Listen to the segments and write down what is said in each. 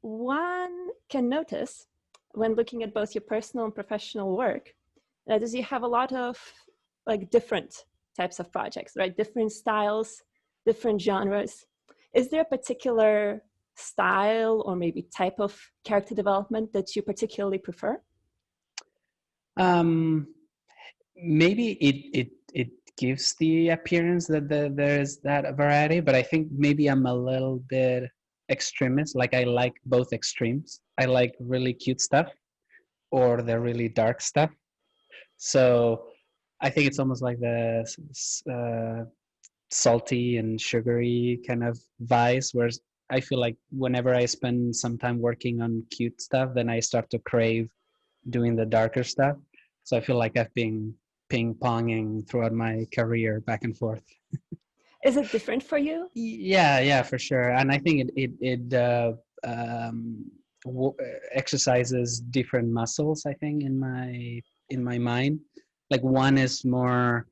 one can notice when looking at both your personal and professional work, that is, you have a lot of like different types of projects, right? Different styles, different genres. Is there a particular style or maybe type of character development that you particularly prefer? Maybe it gives the appearance that there's that variety, but I think maybe I'm a little bit extremist. Like I like both extremes. I like really cute stuff or the really dark stuff. So I think it's almost like the salty and sugary kind of vibes, where I feel like whenever I spend some time working on cute stuff, then I start to crave doing the darker stuff. So I feel like I've been ping-ponging throughout my career back and forth. Is it different for you? Yeah, for sure. And I think exercises different muscles, I think, in my mind. Like one is more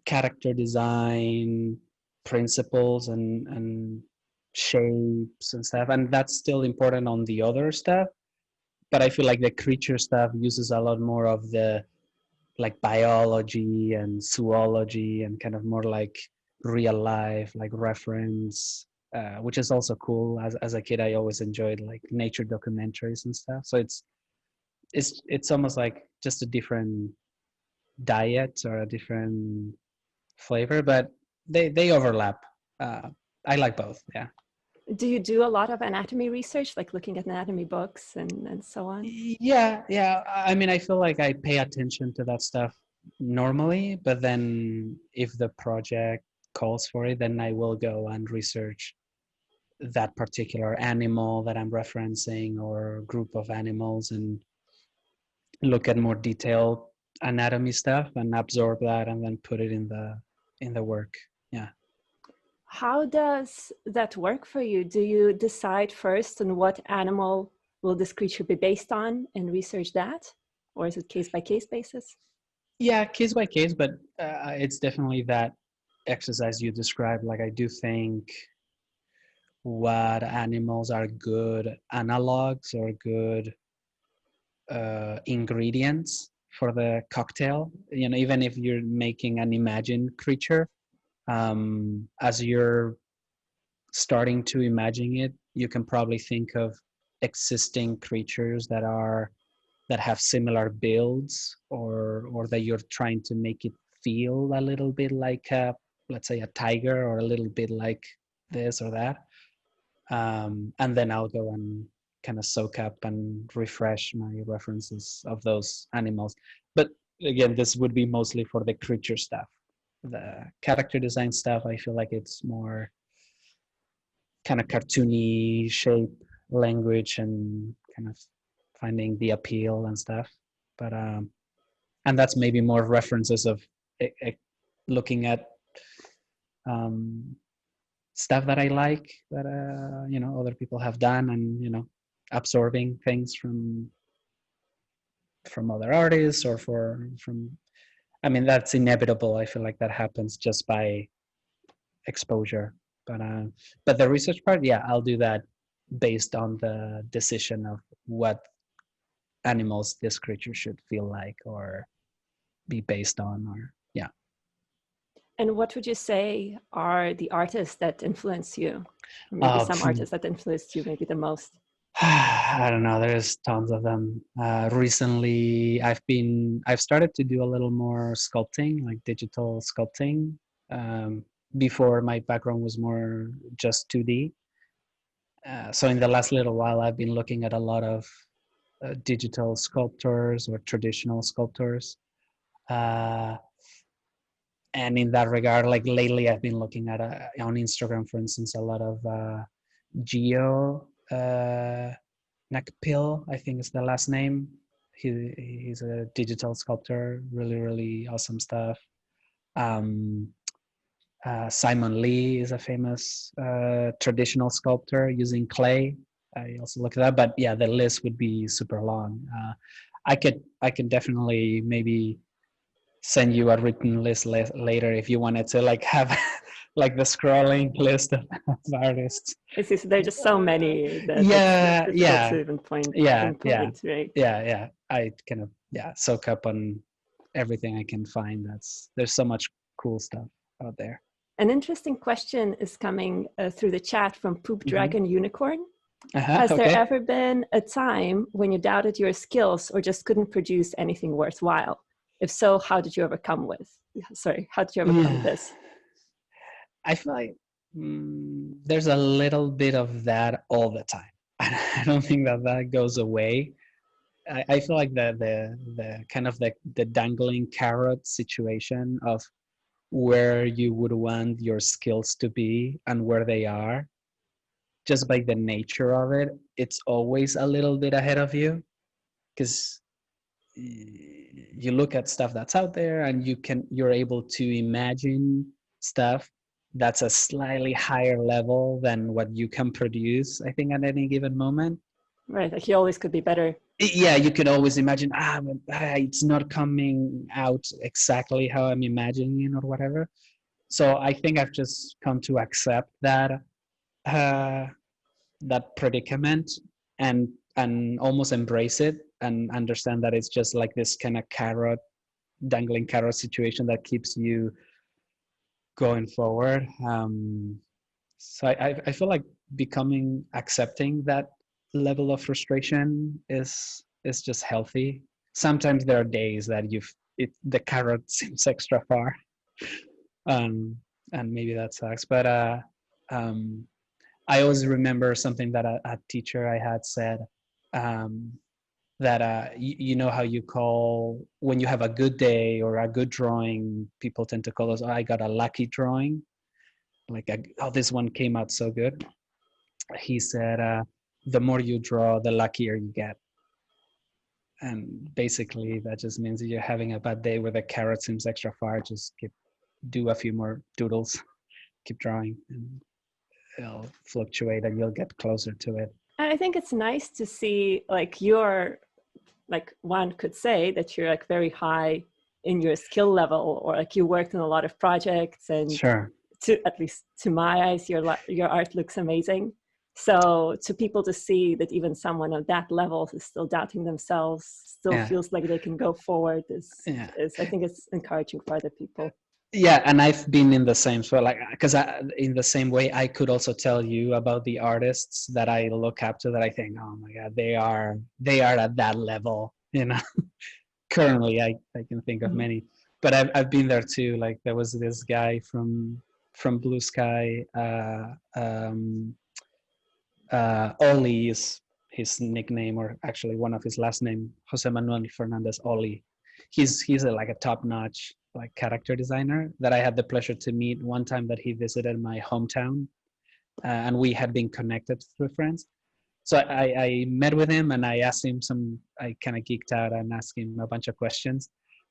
character design principles and shapes and stuff, and that's still important on the other stuff. But I feel like the creature stuff uses a lot more of the like biology and zoology and kind of more like real life, like reference, which is also cool. As a kid, I always enjoyed like nature documentaries and stuff. So it's almost like just a different diet or a different flavor, but they overlap. I like both. Yeah. Do you do a lot of anatomy research, like looking at anatomy books and so on? Yeah. I mean, I feel like I pay attention to that stuff normally, but then if the project calls for it, then I will go and research that particular animal that I'm referencing or group of animals and look at more detailed anatomy stuff and absorb that and then put it in the work. Yeah. How does that work for you? Do you decide first on what animal will this creature be based on and research that? Or is it case by case basis? Yeah, case by case, but it's definitely that exercise you described. Like I do think what animals are good analogs or good ingredients for the cocktail. You know, even if you're making an imagined creature, as you're starting to imagine it, you can probably think of existing creatures that have similar builds, or that you're trying to make it feel a little bit like a, let's say, a tiger, or a little bit like this or that. And then I'll go and kind of soak up and refresh my references of those animals. But again, this would be mostly for the creature stuff. The character design stuff, I feel like it's more kind of cartoony shape, language, and kind of finding the appeal and stuff. But and that's maybe more references of looking at stuff that I like that other people have done, and absorbing things from other artists or from. I mean, that's inevitable. I feel like that happens just by exposure. But the research part, yeah, I'll do that based on the decision of what animals this creature should feel like or be based on, or yeah. And what would you say are the artists that influence you? Or maybe uh, some artists that influenced you maybe the most? I don't know, there's tons of them. Recently I've started to do a little more sculpting, like digital sculpting. Before, my background was more just 2D. So in the last little while, I've been looking at a lot of digital sculptors or traditional sculptors. And in that regard, like lately, I've been looking at on Instagram, for instance, a lot of Gio Nakpil, I think is the last name. He's a digital sculptor, really, really awesome stuff. Simon Lee is a famous traditional sculptor using clay. I also look at that, but yeah, the list would be super long. I can definitely maybe send you a written list later if you wanted to like have like the scrolling list of artists. It's just, there are just so many that Yeah, it's difficult yeah, to even yeah, pinpoint, right? yeah. I kind of soak up on everything I can find. There's so much cool stuff out there. An interesting question is coming through the chat from Poop Dragon Unicorn. Has there ever been a time when you doubted your skills or just couldn't produce anything worthwhile? If so, how did you overcome this? I feel like there's a little bit of that all the time. I don't think that goes away. I feel like the kind of the dangling carrot situation of where you would want your skills to be and where they are, just by the nature of it, it's always a little bit ahead of you, because you look at stuff that's out there and you're able to imagine stuff that's a slightly higher level than what you can produce, I think, at any given moment. Right, like you always could be better. Yeah, you could always imagine, it's not coming out exactly how I'm imagining or whatever. So I think I've just come to accept that that predicament and almost embrace it and understand that it's just like this kind of dangling carrot situation that keeps you going forward. So I feel like accepting that level of frustration is just healthy. Sometimes there are days that the carrot seems extra far, and maybe that sucks. But I always remember something that a teacher I had said, that you know how you call when you have a good day or a good drawing, people tend to call us, I got a lucky drawing, like this one came out so good. He said, the more you draw, the luckier you get. And basically that just means that you're having a bad day where the carrot seems extra far, just do a few more doodles, keep drawing, and it'll fluctuate and you'll get closer to it. I think it's nice to see, like, you're, like, one could say that you're like very high in your skill level, or like you worked on a lot of projects, and sure, at least to my eyes, your art looks amazing. So to people to see that even someone on that level is still doubting themselves, still feels like they can go forward is I think it's encouraging for other people. Yeah, and I've been in the same, so like, because in the same way, I could also tell you about the artists that I look up to, that I think, oh my God, they are at that level, you know. Currently, I can think of many, but I've been there too. Like there was this guy from Blue Sky, Oli is his nickname, or actually one of his last name, Jose Manuel Fernandez Oli. He's like a top-notch like character designer that I had the pleasure to meet one time that he visited my hometown, and we had been connected through friends. So I met with him and I asked him I kind of geeked out and asked him a bunch of questions.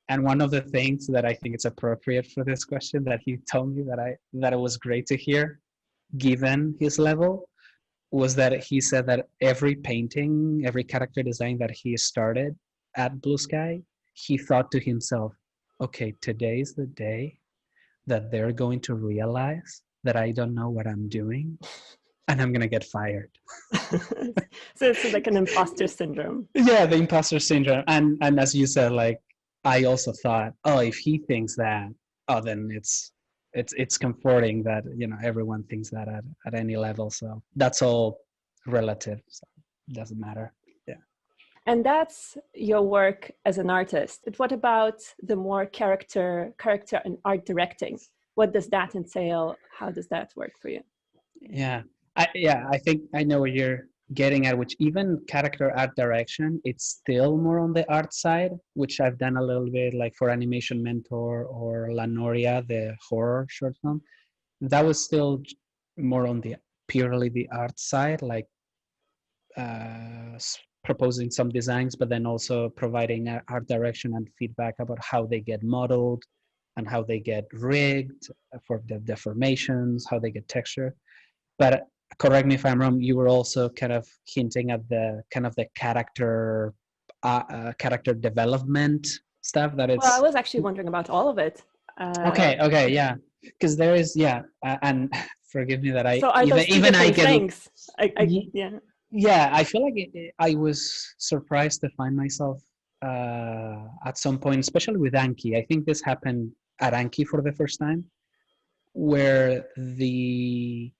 And one of the things that I think is appropriate for this question that he told me that it was great to hear, given his level, was that he said that every painting, every character design that he started at Blue Sky, he thought to himself, okay, today's the day that they're going to realize that I don't know what I'm doing and I'm going to get fired. So it's like an imposter syndrome. Yeah, the imposter syndrome. And as you said, like, I also thought, oh, if he thinks that, oh, then it's comforting that, you know, everyone thinks that at any level. So that's all relative. So it doesn't matter. Yeah. And that's your work as an artist. But what about the more character and art directing? What does that entail? How does that work for you? Yeah. I think I know where you're getting at, which even character art direction, it's still more on the art side, which I've done a little bit, like for Animation Mentor or La Noria, the horror short film. That was still more on the purely the art side, like proposing some designs, but then also providing art direction and feedback about how they get modeled and how they get rigged for the deformations, how they get texture. But correct me if I'm wrong, you were also kind of hinting at the kind of the character development stuff that it's... Well, I was actually wondering about all of it. Okay, yeah. because there is, and forgive me that I So are those two even I different get things? Yeah. yeah, I feel like I was surprised to find myself at some point, especially with Anki. I think this happened at Anki for the first time, where the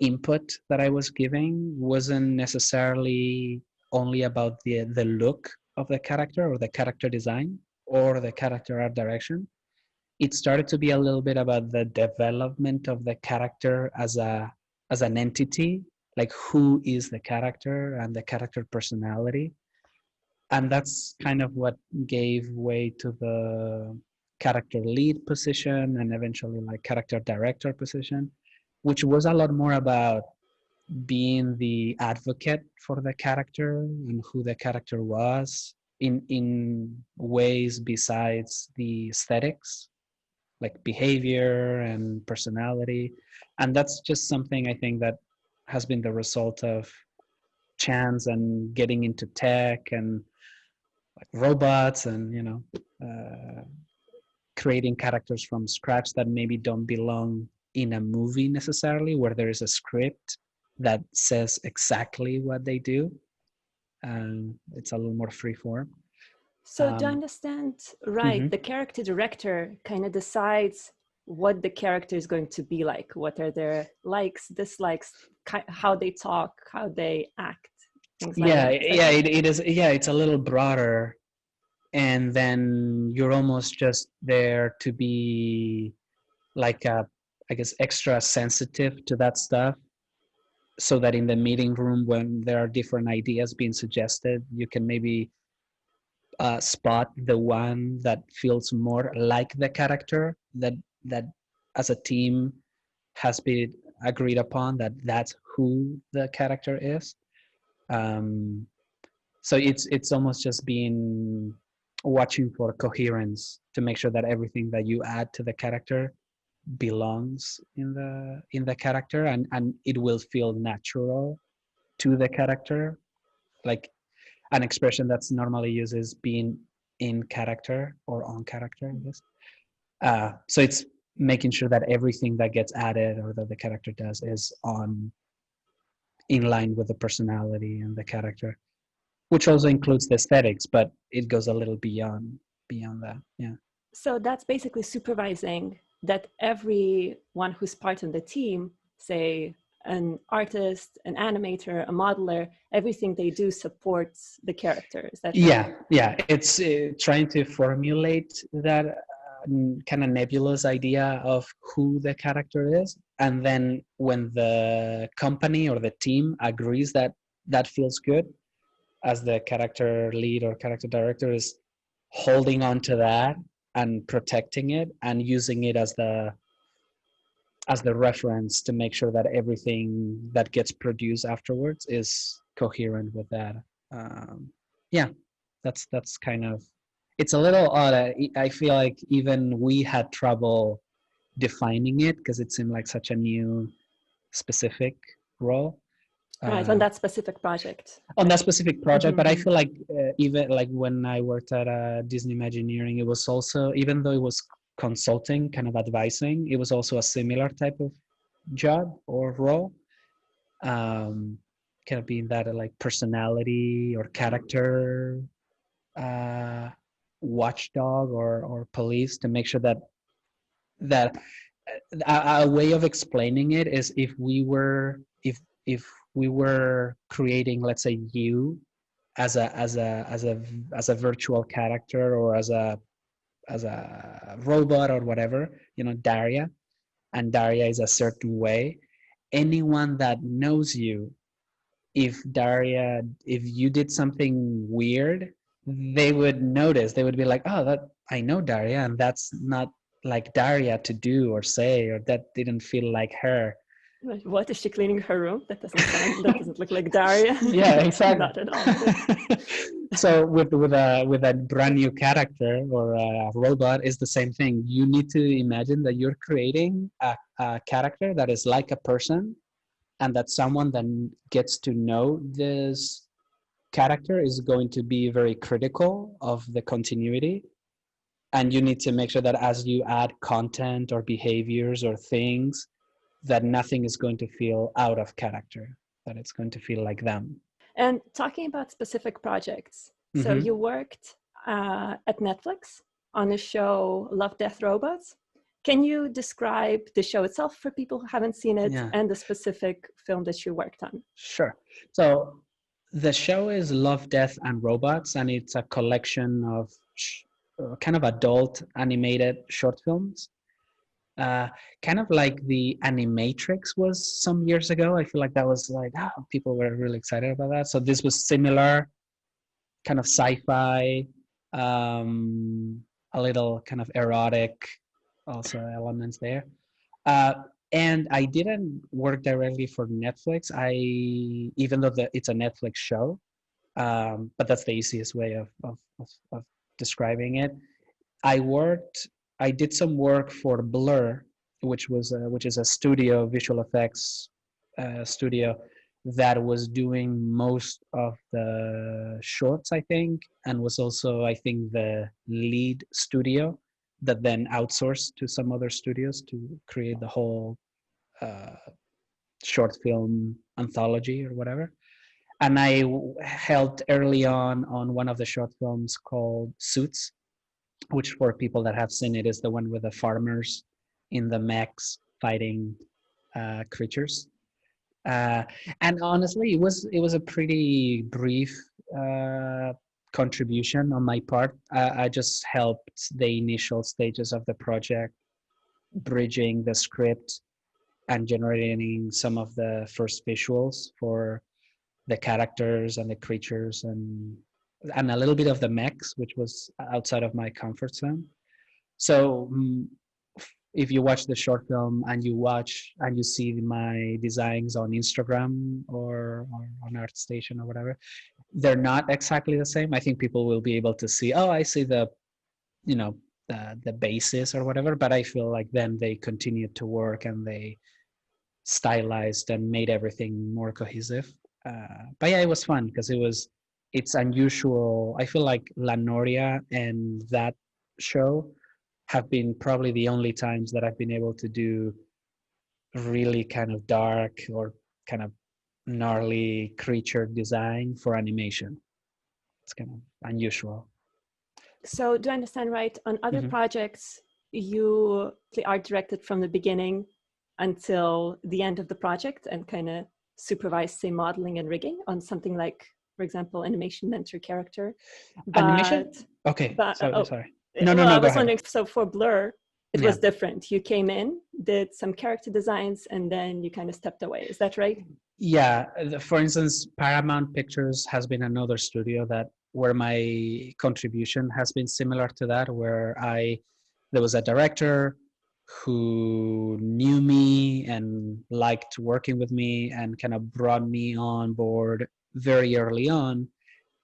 input that I was giving wasn't necessarily only about the look of the character or the character design or the character art direction. It started to be a little bit about the development of the character as an entity, like who is the character and the character personality. And that's kind of what gave way to the character lead position and eventually like character director position, which was a lot more about being the advocate for the character and who the character was in ways besides the aesthetics, like behavior and personality. And that's just something I think that has been the result of chance and getting into tech and like robots and creating characters from scratch that maybe don't belong in a movie necessarily, where there is a script that says exactly what they do, and it's a little more free form. So do I understand right? Mhm. The character director kind of decides what the character is going to be like. What are their likes, dislikes, how they talk, how they act, things like Yeah, that. yeah, it is. Yeah, it's a little broader, and then you're almost just there to be like I guess extra sensitive to that stuff, so that in the meeting room when there are different ideas being suggested, you can maybe spot the one that feels more like the character that as a team has been agreed upon, that that's who the character is. um, so it's almost just being watching for coherence to make sure that everything that you add to the character belongs in the character, and it will feel natural to the character. Like an expression that's normally used is being in character or on character, I guess. So it's making sure that everything that gets added or that the character does is on in line with the personality and the character, which also includes the aesthetics, but it goes a little beyond that. Yeah. So that's basically supervising that everyone who's part of the team, say an artist, an animator, a modeler, everything they do supports the character. Is that right? Yeah. It's trying to formulate that kind of nebulous idea of who the character is, and then when the company or the team agrees that that feels good, as the character lead or character director is holding on to that and protecting it and using it as the reference to make sure that everything that gets produced afterwards is coherent with that. Yeah, that's kind of, it's a little odd. I feel like even we had trouble defining it because it seemed like such a new specific role. Right, on that specific project. On that specific project, but I Mm-hmm. feel like even like when I worked at Disney Imagineering, it was also, even though it was consulting, kind of advising, it was also a similar type of job or role, kind of being that like personality or character uh, watchdog or police, to make sure that that a way of explaining it is if we were creating, let's say, you as a virtual character or as a robot or whatever, Daria, and Daria is a certain way. Anyone that knows you, if you did something weird, they would notice. They would be like, oh, that I know Daria, and that's not like Daria to do or say, or that didn't feel like her. What, is she cleaning her room? That doesn't look like Daria. Yeah, exactly. Not at all. So with a brand new character or a robot, is the same thing. You need to imagine that you're creating a character that is like a person, and that someone then gets to know this character is going to be very critical of the continuity, and you need to make sure that as you add content or behaviors or things, that nothing is going to feel out of character, that it's going to feel like them. And talking about specific projects, so you worked at Netflix on a show, Love, Death, Robots. Can you describe the show itself for people who haven't seen it, and the specific film that you worked on? Sure. So the show is Love, Death, and Robots, and it's a collection of kind of adult animated short films. Kind of like the Animatrix was some years ago. I feel like that was like, people were really excited about that. So this was similar, kind of sci-fi, a little kind of erotic also elements there. And I didn't work directly for Netflix. Even though it's a Netflix show, but that's the easiest way of describing it. I did some work for Blur, which is a studio, visual effects studio that was doing most of the shorts, I think, and was also, I think, the lead studio that then outsourced to some other studios to create the whole short film anthology or whatever. And I helped early on one of the short films called Suits, which for people that have seen it is the one with the farmers in the mechs fighting creatures. And honestly, it was a pretty brief contribution on my part. I just helped the initial stages of the project, bridging the script and generating some of the first visuals for the characters and the creatures and a little bit of the mechs, which was outside of my comfort zone. So if you watch the short film and you see my designs on Instagram or on ArtStation or whatever, they're not exactly the same. I think people will be able to see, I see the basis or whatever, but I feel like then they continued to work and they stylized and made everything more cohesive. But yeah, it was fun because it's unusual. I feel like La Noria and that show have been probably the only times that I've been able to do really kind of dark or kind of gnarly creature design for animation. It's kind of unusual. So do I understand right? On other projects, you art directed from the beginning until the end of the project and kind of supervise, say, modeling and rigging on something like, for example, animation mentor character. Animation? Okay, sorry. No, I was go wondering, ahead. so for Blur, it was different. You came in, did some character designs, and then you kind of stepped away. Is that right? Yeah. For instance, Paramount Pictures has been another studio where my contribution has been similar to that, where there was a director who knew me and liked working with me and kind of brought me on board very early on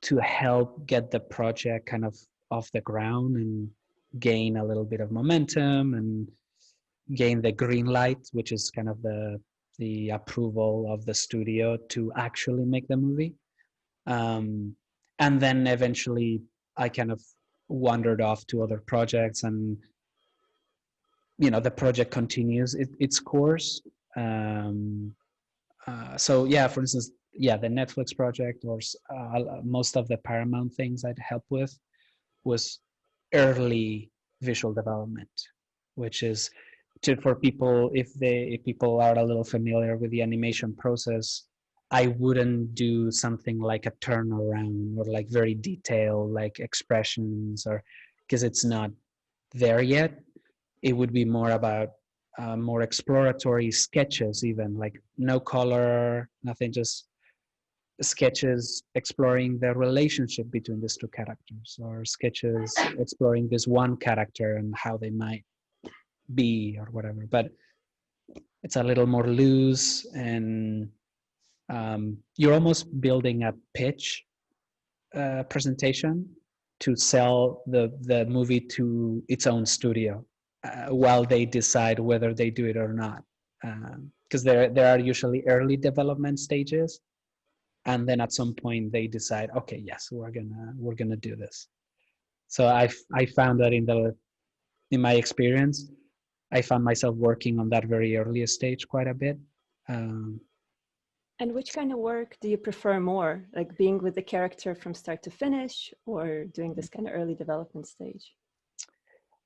to help get the project kind of off the ground and gain a little bit of momentum and gain the green light, which is kind of the approval of the studio to actually make the movie. And then eventually I kind of wandered off to other projects, and the project continues its course. So yeah, for instance, the Netflix project or most of the Paramount things I'd help with was early visual development, which is for people, if people are a little familiar with the animation process, I wouldn't do something like a turnaround or like very detailed like expressions, or because it's not there yet. It would be more about more exploratory sketches, even like no color, nothing, just sketches exploring the relationship between these two characters, or sketches exploring this one character and how they might be or whatever. But it's a little more loose, and you're almost building a pitch presentation to sell the movie to its own studio while they decide whether they do it or not, because there are usually early development stages, and then at some point they decide, okay, yes, we're gonna do this. So I found that in my experience, I found myself working on that very early stage quite a bit. And which kind of work do you prefer more, like being with the character from start to finish, or doing this kind of early development stage?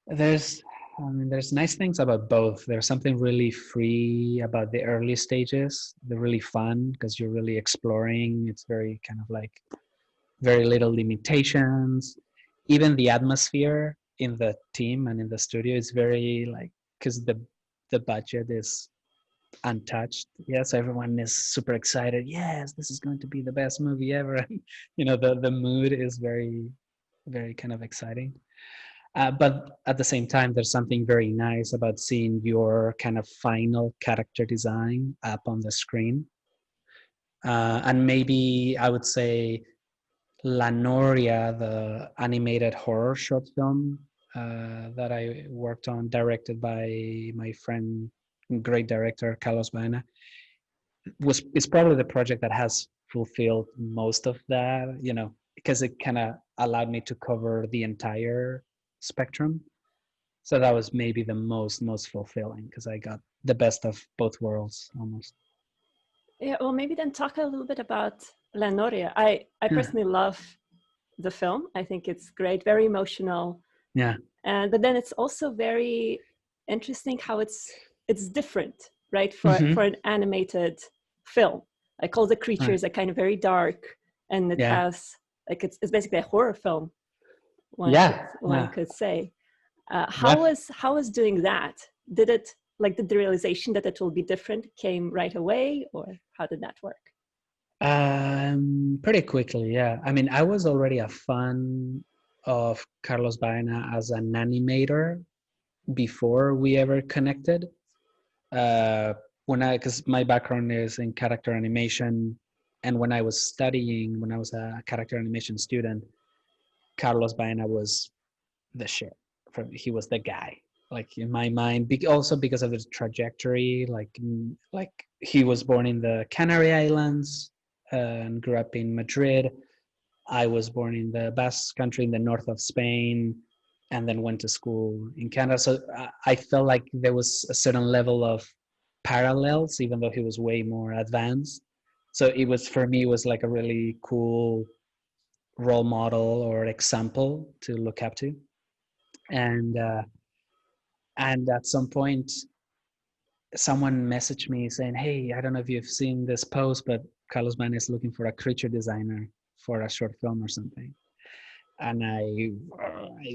There's nice things about both. There's something really free about the early stages. They're really fun because you're really exploring. It's very kind of like very little limitations. Even the atmosphere in the team and in the studio is very like, because the budget is untouched. Yes, everyone is super excited. Yes, this is going to be the best movie ever. The mood is very, very kind of exciting. But at the same time, there's something very nice about seeing your kind of final character design up on the screen. And maybe I would say La Noria, the animated horror short film that I worked on, directed by my friend, great director, Carlos Baena, is probably the project that has fulfilled most of that, because it kind of allowed me to cover the entire spectrum. So that was maybe the most fulfilling, because I got the best of both worlds almost. Yeah, well, maybe then talk a little bit about La Noria. I personally love the film. I think it's great, very emotional. Yeah. But then it's also very interesting how it's different, right? For an animated film, like all the creatures are kind of very dark, and it has like it's basically a horror film. One could say. How was doing that? Did the realization that it will be different came right away, or how did that work? Pretty quickly, yeah. I mean, I was already a fan of Carlos Baena as an animator before we ever connected. Because my background is in character animation, and when I was a character animation student, Carlos Baena was the shit. He was the guy, like in my mind, also because of his trajectory. Like he was born in the Canary Islands and grew up in Madrid. I was born in the Basque Country in the north of Spain, and then went to school in Canada. So I felt like there was a certain level of parallels, even though he was way more advanced. So for me, it was like a really cool role model or example to look up to. And at some point, someone messaged me saying, "Hey, I don't know if you've seen this post, but Carlos Baena is looking for a creature designer for a short film or something." And I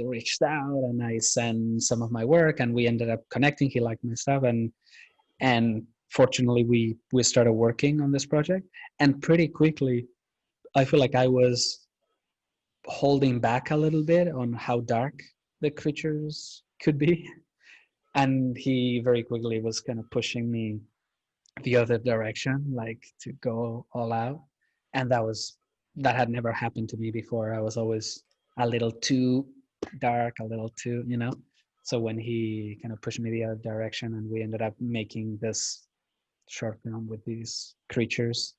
reached out and I sent some of my work, and we ended up connecting. He liked my stuff, and fortunately we started working on this project. And pretty quickly, I feel like I was holding back a little bit on how dark the creatures could be. And he very quickly was kind of pushing me the other direction, like to go all out. And that had never happened to me before. I was always a little too dark, a little too, So when he kind of pushed me the other direction, and we ended up making this short film with these creatures.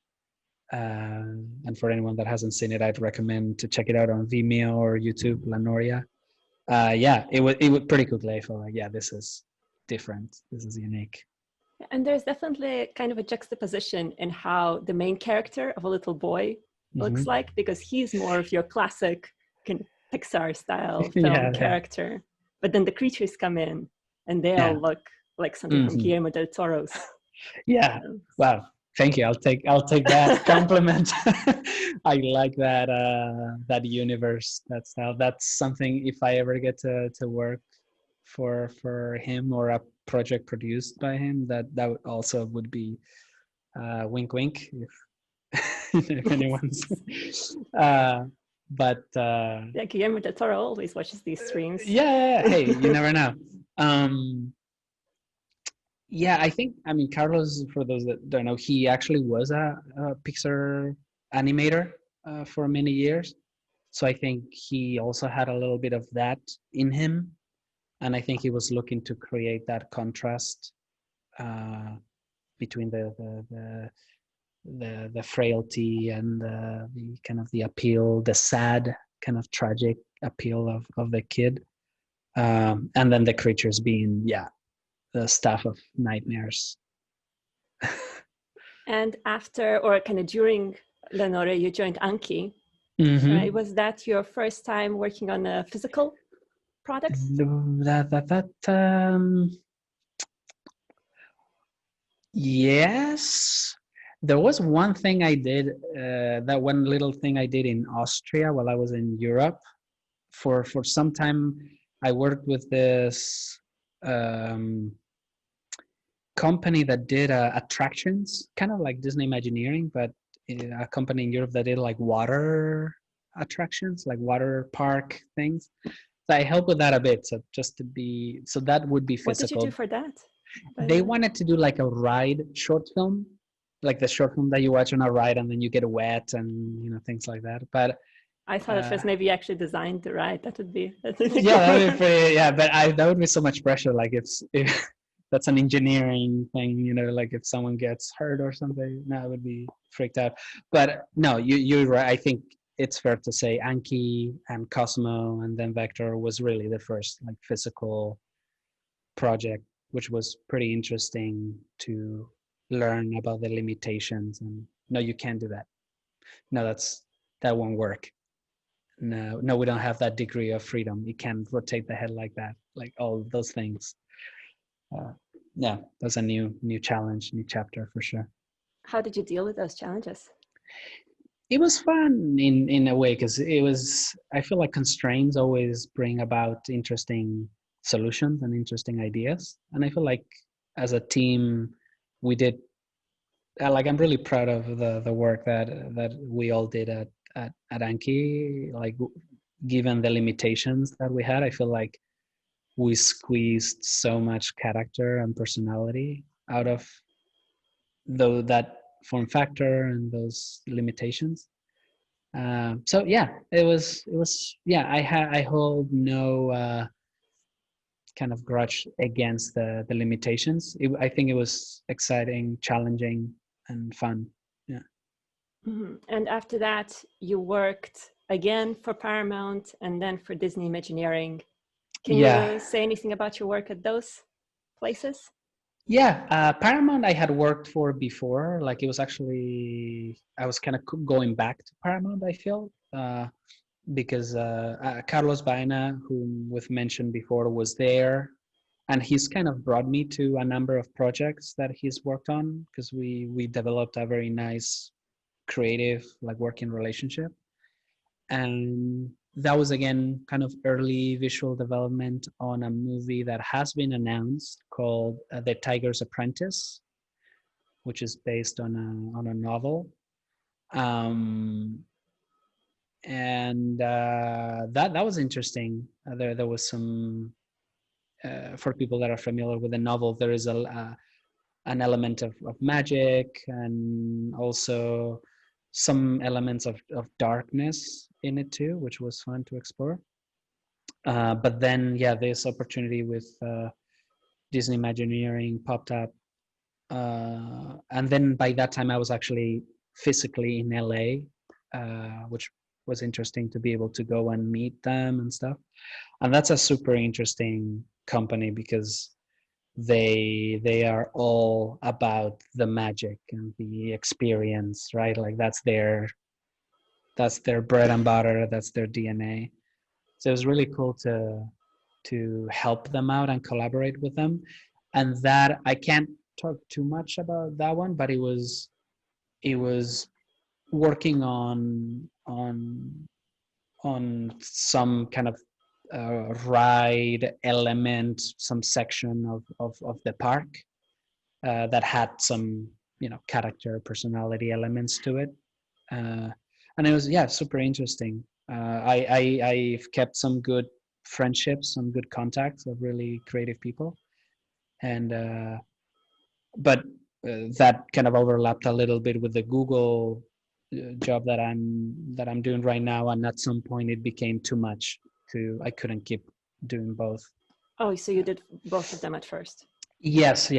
And for anyone that hasn't seen it, I'd recommend to check it out on Vimeo or YouTube, La Noria. It was pretty quickly. I felt like, yeah, this is different. This is unique. And there's definitely kind of a juxtaposition in how the main character of a little boy looks like, because he's more of your classic kind of Pixar style film character. But then the creatures come in and they all look like something from Guillermo del Toro's. Yeah. Wow. Thank you. I'll take that compliment. I like that universe, that style. That's something, if I ever get to work for him or a project produced by him, that also would be wink wink if anyone's but yeah, Guillermo del Toro always watches these streams. Yeah, hey, you never know. Yeah, I mean, Carlos, for those that don't know, he actually was a Pixar animator for many years. So I think he also had a little bit of that in him. And I think he was looking to create that contrast between the frailty and the kind of the appeal, the sad kind of tragic appeal of the kid. And then the creatures being, the stuff of nightmares. And after, or kind of during La Noria, you joined Anki, Mm-hmm. right? Was that your first time working on a physical product? Yes. There was one thing I did, that one little thing I did in Austria while I was in Europe. For some time, I worked with this company that did attractions, kind of like Disney Imagineering, but a company in Europe that did like water attractions, like water park things. So I helped with that a bit. So just to be, so that would be physical. What did you do for that? They wanted to do like a ride short film, like the short film that you watch on a ride and then you get wet and things like that. But I thought at first maybe you actually designed the ride. That would be yeah, that would be pretty, but that would be so much pressure. Like if that's an engineering thing, like if someone gets hurt or something, no, I would be freaked out. But no, you're right. I think it's fair to say Anki and Cosmo and then Vector was really the first like physical project, which was pretty interesting to learn about the limitations and no, you can't do that. No, that won't work. No, we don't have that degree of freedom. You can't rotate the head like that, like all those things. Yeah, that's a new challenge, new chapter for sure. How did you deal with those challenges? It was fun in a way because I feel like constraints always bring about interesting solutions and interesting ideas. And I feel like as a team, we did, like I'm really proud of the work that we all did at Anki. Like given the limitations that we had, I feel like we squeezed so much character and personality out of that form factor and those limitations. So yeah, it was I hold no kind of grudge against the limitations. I think it was exciting, challenging, and fun. Yeah. Mm-hmm. And after that, you worked again for Paramount and then for Disney Imagineering. Can you say anything about your work at those places? Yeah, Paramount I had worked for before. Like it was actually, I was kind of going back to Paramount, I feel, because Carlos Baena, whom we've mentioned before, was there. And he's kind of brought me to a number of projects that he's worked on because we developed a very nice creative like working relationship. And that was again kind of early visual development on a movie that has been announced called The Tigers Apprentice, which is based on a novel. And that was interesting. There was some for people that are familiar with the novel, there is an element of magic and also some elements of darkness in it too, which was fun to explore. But then, this opportunity with Disney Imagineering popped up. And then by that time, I was actually physically in LA, which was interesting to be able to go and meet them and stuff. And that's a super interesting company because they are all about the magic and the experience, right? Like that's their bread and butter, that's their DNA. So it was really cool to help them out and collaborate with them. And that I can't talk too much about that one, but it was working on some kind of ride element, some section of the park that had some character personality elements to it, and it was super interesting. I've kept some good friendships, some good contacts of really creative people, and but that kind of overlapped a little bit with the Google job that I'm doing right now, and at some point it became too much. I couldn't keep doing both. Oh, so you did both of them at first? Yes.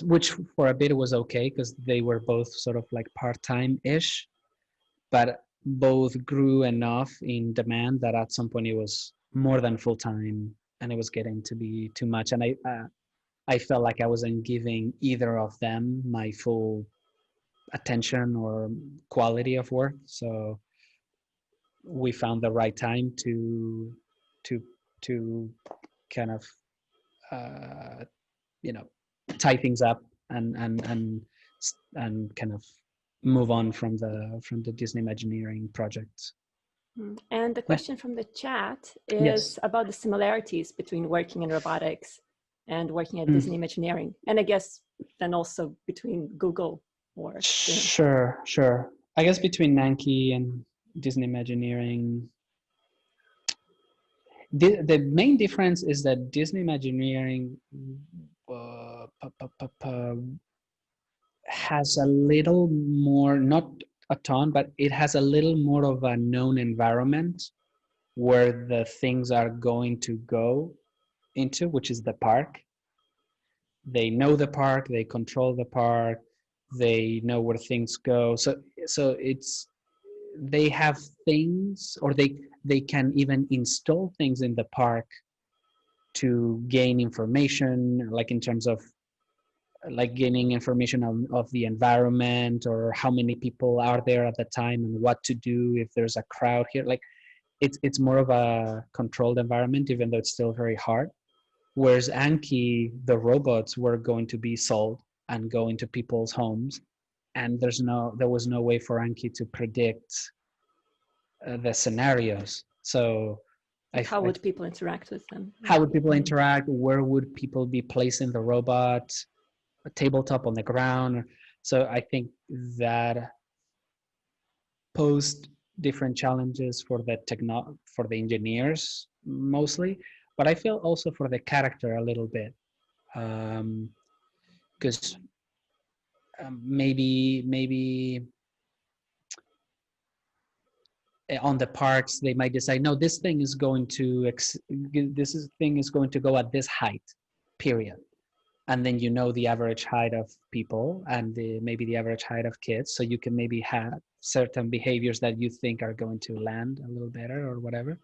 Which for a bit was okay because they were both sort of like part-time-ish. But both grew enough in demand that at some point it was more than full time, and it was getting to be too much. And I felt like I wasn't giving either of them my full attention or quality of work. So we found the right time to kind of tie things up and kind of move on from the Disney Imagineering project. And the question from the chat is Yes. about the similarities between working in robotics and working at Disney Imagineering, and I guess then also between Google or Sure. I guess between Anki and Disney Imagineering, the main difference is that Disney Imagineering has a little more, not a ton, but it has a little more of a known environment where the things are going to go into, which is the park. They know the park, they control the park, they know where things go. So they have things, or they can even install things in the park to gain information, like in terms of like gaining information of the environment, or how many people are there at the time and what to do if there's a crowd here. Like it's more of a controlled environment, even though it's still very hard. Whereas Anki, the robots were going to be sold and go into people's homes, and there was no way for Anki to predict the scenarios. So how would people interact with them? How would people interact? Where would people be placing the robot? A tabletop on the ground? So I think that posed different challenges for the engineers mostly, but I feel also for the character a little bit, because maybe on the parks they might decide, no, this thing is going to go at this height, period. And then the average height of people and maybe the average height of kids, so you can maybe have certain behaviors that you think are going to land a little better or whatever.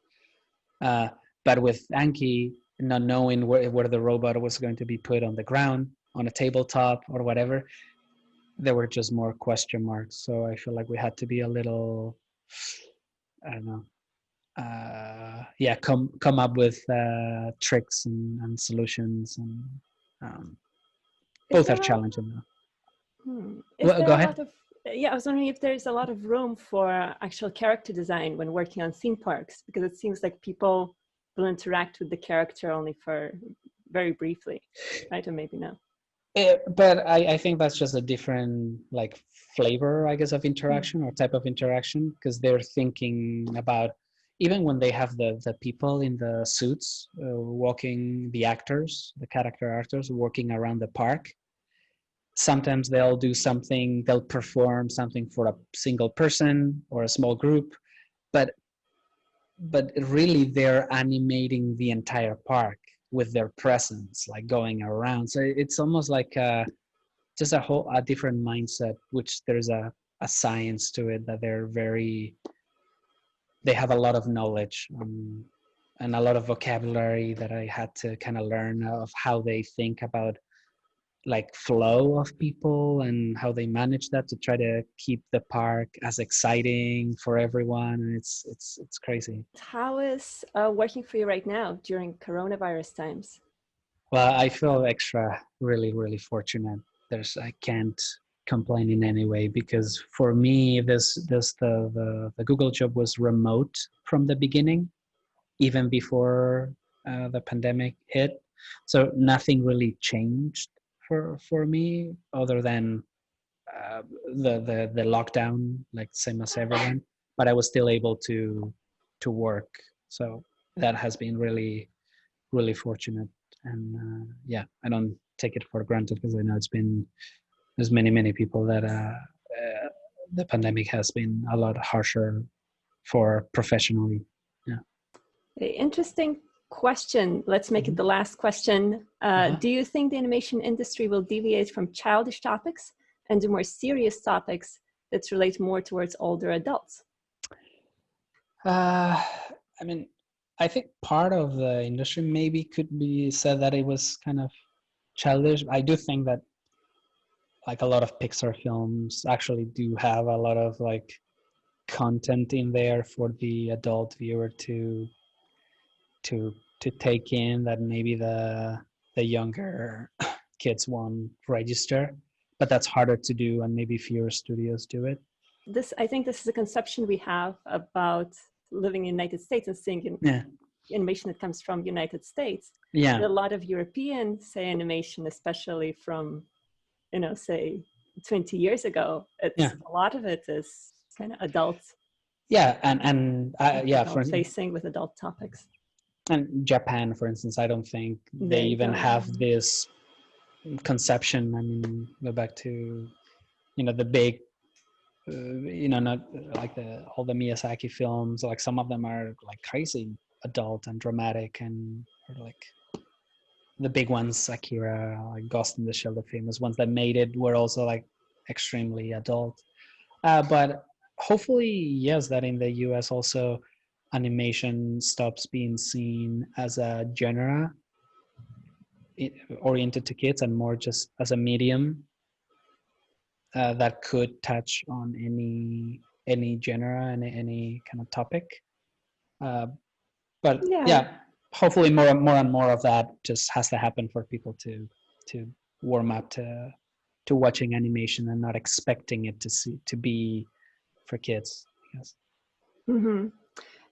But with Anki, not knowing where the robot was going to be put on the ground, on a tabletop or whatever, there were just more question marks. So I feel like we had to be a little, I don't know, come up with tricks and solutions, and both are challenging. Go ahead. I was wondering if there's a lot of room for actual character design when working on theme parks, because it seems like people will interact with the character only for very briefly, right? Or maybe no. But I think that's just a different flavor, I guess, of interaction or type of interaction, because they're thinking about, even when they have the people in the suits walking, the character actors walking around the park, sometimes they'll perform something for a single person or a small group, but really they're animating the entire park with their presence, like going around. So it's almost like just a different mindset, which there's a science to it, that they have a lot of knowledge and a lot of vocabulary that I had to kind of learn of how they think about flow of people and how they manage that to try to keep the park as exciting for everyone. And it's crazy. How is working for you right now during coronavirus times? Well, I feel really, really fortunate. I can't complain in any way, because for me, the Google job was remote from the beginning, even before the pandemic hit. So nothing really changed for me, other than the lockdown, same as everyone. But I was still able to work. So that has been really, really fortunate. And I don't take it for granted, because I know there's many people that the pandemic has been a lot harsher for professionally. Interesting question. Let's make it the last question. Do you think the animation industry will deviate from childish topics and do more serious topics that relate more towards older adults? I mean, I think part of the industry maybe could be said that it was kind of childish. I do think that like a lot of Pixar films actually do have a lot of like content in there for the adult viewer to take in that maybe the younger kids won't register, but that's harder to do and maybe fewer studios do it. I think this is a conception we have about living in the United States and seeing animation that comes from United States. Yeah. A lot of European, say, animation, especially from, say 20 years ago, a lot of it is kind of adult. Yeah, and facing with adult topics. And Japan, for instance, I don't think they even have this conception. I mean, go back to, the big, not like all the Miyazaki films. Like some of them are like crazy adult and dramatic, and like the big ones, Akira, like Ghost in the Shell, the famous ones that made it, were also like extremely adult. But hopefully, yes, that in the US also animation stops being seen as a genre oriented to kids and more just as a medium that could touch on any genre and any kind of topic. But hopefully more and more of that just has to happen for people to warm up to watching animation and not expecting it to be for kids. Yes. Mm-hmm.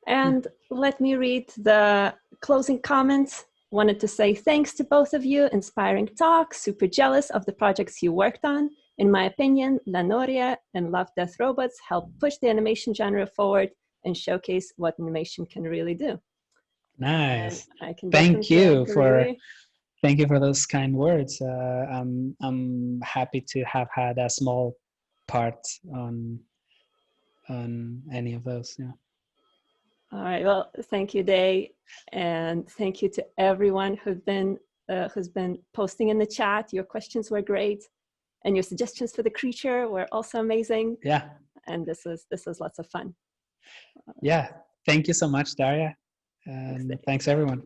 And let me read the closing comments. Wanted to say thanks to both of you. Inspiring talk. Super jealous of the projects you worked on. In my opinion, La Noria and Love, Death, Robots help push the animation genre forward and showcase what animation can really do. Nice. Thank you for those kind words. I'm happy to have had a small part on any of those. Yeah. All right. Well, thank you, Day, and thank you to everyone who's been posting in the chat. Your questions were great, and your suggestions for the creature were also amazing. Yeah. And this was lots of fun. Yeah. Thank you so much, Daria, and thanks everyone.